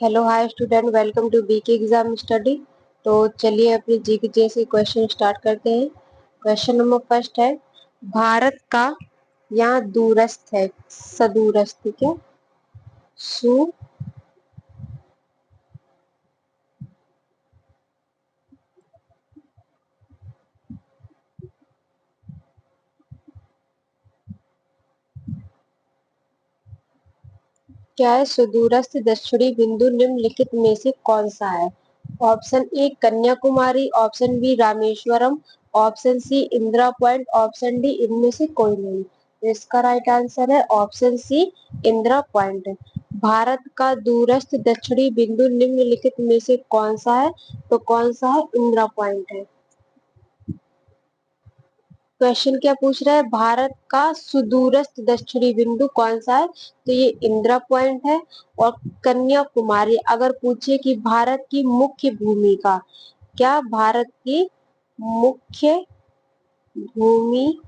Hello hi student, welcome to BK exam study. तो चलिए अपनी जीके जैसे क्वेश्चन स्टार्ट करते हैं। क्वेश्चन नंबर फर्स्ट है, भारत का यहाँ दूरस्थ है, सदूरस्थ, ठीक है। सु क्या है? सुदूरस्थ दक्षिणी बिंदु निम्नलिखित में से कौन सा है? Option A Kanyakumari, option B Rameswaram, option C Indira point, option D इनमें से कोई नहीं। तो इसका राइट आंसर है option C Indira point. Bharat का दूरस्थ दक्षिणी बिंदु निम्नलिखित में से कौन सा है? तो कौन सा है? इंदिरा पॉइंट है। क्वेश्चन क्या पूछ रहा है? भारत का सुदूरस्थ दक्षिणी बिंदु कौन सा है? तो ये इंदिरा पॉइंट है। और कन्याकुमारी, अगर पूछे कि भारत की मुख्य भूमिका, क्या भारत की मुख्य भूमि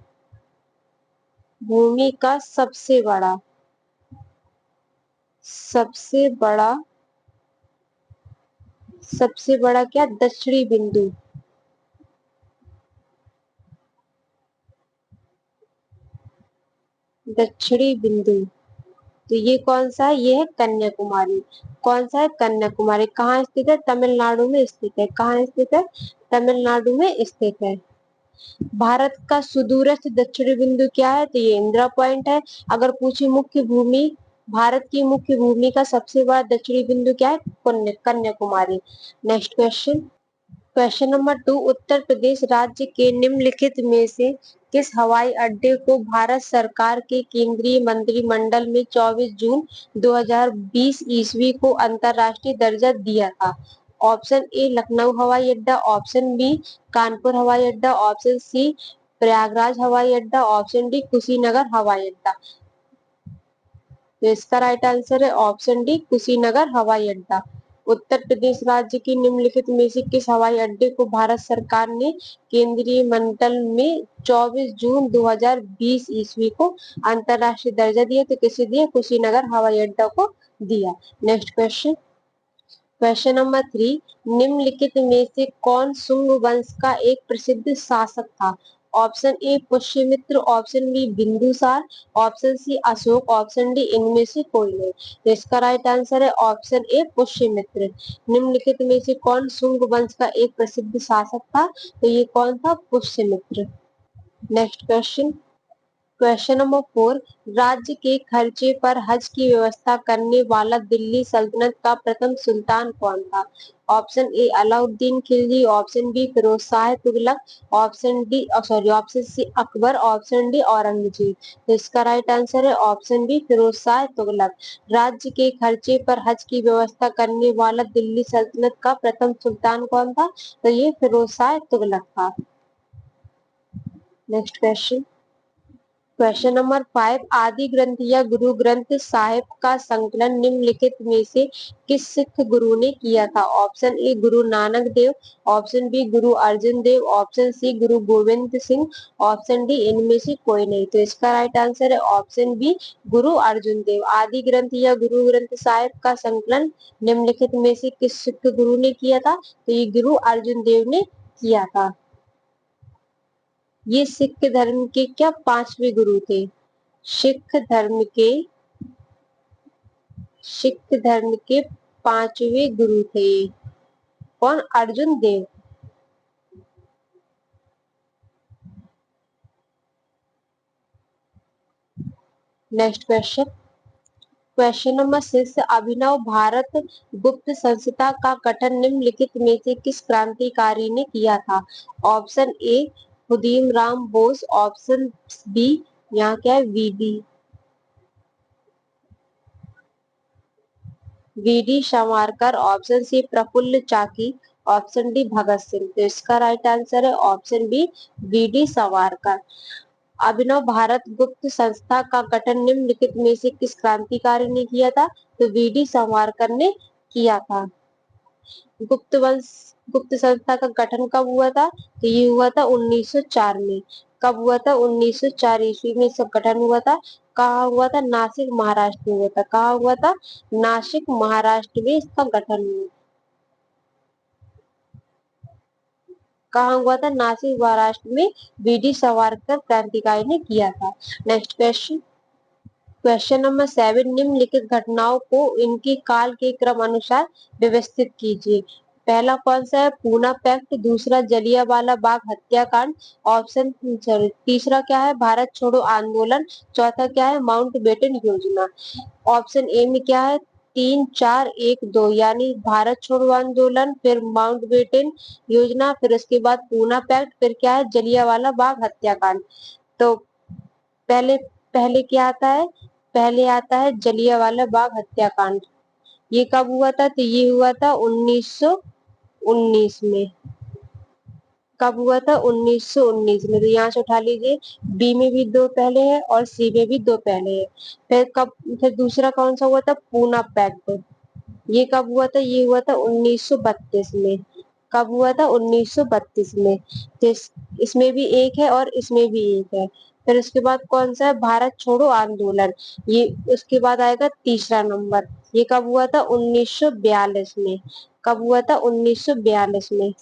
भूमि का सबसे बड़ा सबसे बड़ा क्या दक्षिणी बिंदु? दक्षिणी बिंदु, तो ये कौन सा है? ये है कन्याकुमारी। कौन सा है? कन्याकुमारी। कहाँ स्थित है? तमिलनाडु में स्थित है। कहाँ स्थित है? तमिलनाडु में स्थित है। भारत का सुदूरस्थ दक्षिणी बिंदु क्या है? तो ये इंदिरा पॉइंट है। अगर पूछे मुख्य भूमि, भारत की मुख्य भूमि का सबसे बड़ा दक्षिणी बिंदु क्या है? Kanyakumari. Next question. Question number 2, Uttar Pradesh राज्य के निम्नलिखित में से किस हवाई अड्डे को भारत सरकार के केंद्रीय मंत्रिमंडल में 24 जून 2020 ईस्वी को अंतर्राष्ट्रीय दर्जा दिया था? ऑप्शन ए लखनऊ हवाई अड्डा, ऑप्शन बी कानपुर हवाई अड्डा, ऑप्शन सी प्रयागराज हवाई अड्डा, ऑप्शन डी कुशीनगर हवाई अड्डा। तो इसका राइट आंसर है ऑप्शन डी कुशीनगर हवाई अड्डा। उत्तर प्रदेश राज्य की निम्नलिखित में से किस हवाई अड्डे को भारत सरकार ने केंद्रीय मंडल में 24 जून 2020 ईस्वी को अंतरराष्ट्रीय दर्जा दिया? तो किसे दिया? कुशीनगर हवाई अड्डा को दिया। Next question. क्वेश्चन नंबर 3, निम्नलिखित में से कौन शुंग वंश का एक प्रसिद्ध शासक था? Option A Pushyamitra, option B Bindusara, option C Ashoka, option D इनमें से कोई नहीं। तो इसका राइट आंसर है ऑप्शन ए पुष्यमित्र। निम्नलिखित में से कौन शुंग वंश का एक प्रसिद्ध शासक था? तो ये कौन था? Pushyamitra. Next question. Question number 4, राज्य के खर्चे पर हज की व्यवस्था करने वाला दिल्ली सल्तनत का प्रथम सुल्तान कौन था? Option A Alauddin Khilji, option B Firoz Shah Tughlaq, option C Akbar, option D Aurangzeb. तो इसका राइट आंसर है ऑप्शन बी फिरोज शाह तुगलक। राज्य के खर्चे पर हज की व्यवस्था करने वाला दिल्ली सल्तनत का प्रथम सुल्तान कौन था? तो ये फिरोज शाह तुगलक था। Next question. क्वेश्चन नंबर 5, आदि ग्रंथ या गुरु ग्रंथ साहिब का संकलन निम्नलिखित में से किस सिख गुरु ने किया था? ऑप्शन ए गुरु नानक देव, ऑप्शन बी गुरु अर्जुन देव, ऑप्शन सी गुरु गोविंद सिंह, ऑप्शन डी इनमें से कोई नहीं। तो इसका राइट आंसर है ऑप्शन बी गुरु अर्जुन देव। आदि ग्रंथ या गुरु ग्रंथ साहिब का संकलन निम्नलिखित में से किस सिख गुरु ने किया था? तो ये गुरु अर्जुन देव ने किया था। ये सिख धर्म के क्या पांचवे गुरु थे? सिख धर्म के सिख धर्म के पांचवे गुरु थे ये। कौन? Arjun Dev. Next question. Question number 6, Abhinav Bharat गुप्त संस्था का गठन निम्नलिखित में से किस क्रांतिकारी ने किया था? Option A Khudiram Bose, option B, यहाँ क्या है, VD Savarkar, option C Prafulla Chaki, option D Bhagat Singh. तो इसका राइट आंसर है option B VD Savarkar. Abhinav Bharat गुप्त संस्था का गठन निम्नलिखित में से किस क्रांतिकारी ने किया था? तो वीडी सावरकर ने किया था। गुप्त संस्था का गठन कब हुआ था? तो ये हुआ था 1904 में। कब हुआ था? 1904 ईस्वी में इसका गठन हुआ था। कहाँ हुआ था? नासिक महाराष्ट्र में हुआ था। कहाँ हुआ था? नासिक महाराष्ट्र में इसका गठन हुआ। कहाँ हुआ था? नासिक महाराष्ट्र में वीडी सावरकर क्रांतिकारी ने किया था। नेक्स्ट क्वेश्चन, क्वेश्चन नंबर 7, निम्नलिखित घटनाओं को इनके काल के क्रम अनुसार व्यवस्थित कीजिए। पहला कौन सा है? पूना पैक्ट। दूसरा जलियांवाला बाग हत्याकांड। ऑप्शन, सॉरी, तीसरा क्या है? भारत छोड़ो आंदोलन। चौथा क्या है? माउंटबेटन योजना। ऑप्शन ए में क्या है? 3, 4, 1, 2, यानी भारत छोड़ो आंदोलन, फिर माउंटबेटन योजना, फिर उसके बाद पूना पैक्ट, फिर क्या है? जलियांवाला बाग हत्याकांड। तो पहले पहले क्या आता है? पहले आता है जलियांवाला बाग हत्याकांड। ये कब हुआ था? तो ये हुआ था 1919 में। कब हुआ था? 1919 में। तो यहाँ से उठा लीजिए, बी में भी दो पहले है और सी में भी दो पहले है। फिर दूसरा कौन सा हुआ था? पूना पैक्ट। ये कब हुआ था? ये हुआ था 1932 में। कब हुआ था? 1932 में। तो इसमें भी एक है और इसमें भी एक है। फिर उसके बाद कौन सा है? भारत छोड़ो आंदोलन। ये उसके बाद आएगा तीसरा नंबर। ये कब हुआ था? 1942 में। कब हुआ था? 1942 में।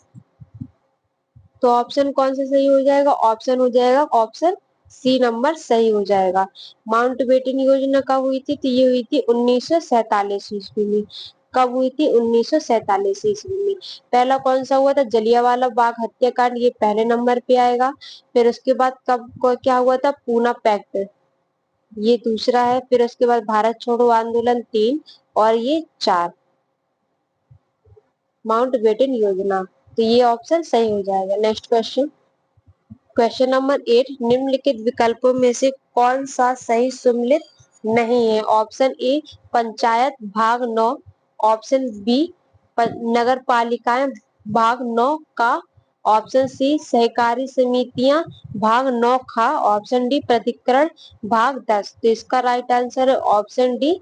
तो ऑप्शन कौन सा सही हो जाएगा? ऑप्शन हो जाएगा ऑप्शन सी नंबर सही हो जाएगा। माउंटबेटन योजना कब हुई थी? तो ये हुई थी 1947 ईस्वी में। कब हुई थी? 1947 ईस्वी में। पहला कौन सा हुआ था? जलियांवाला बाग हत्याकांड, ये पहले नंबर पे आएगा। फिर उसके बाद क्या हुआ था? पूना पैक्ट, ये दूसरा है। फिर उसके बाद भारत छोड़ो आंदोलन 3, और ये 4, माउंटबेटन योजना। तो ये ऑप्शन सही हो जाएगा। नेक्स्ट क्वेश्चन, क्वेश्चन नंबर 8, निम्नलिखित विकल्पों में से कौन सा सही सम्मिलित नहीं है? ऑप्शन ए पंचायत भाग 9। ऑप्शन बी नगर पालिकाएं भाग 9 का। ऑप्शन सी सहकारी समितियां भाग 9 खा। ऑप्शन डी प्राधिकरण भाग 10। तो इसका राइट आंसर है ऑप्शन डी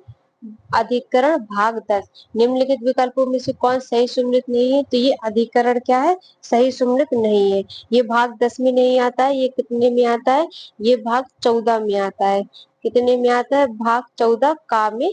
अधिकरण भाग 10। निम्नलिखित विकल्पों में से कौन सही सम्मिलित नहीं है? तो ये अधिकरण क्या है? सही सम्मिलित नहीं है। ये भाग 10 में नहीं आता है। ये कितने में आता है? ये भाग 14 में आता है। कितने में आता है? भाग 14 का में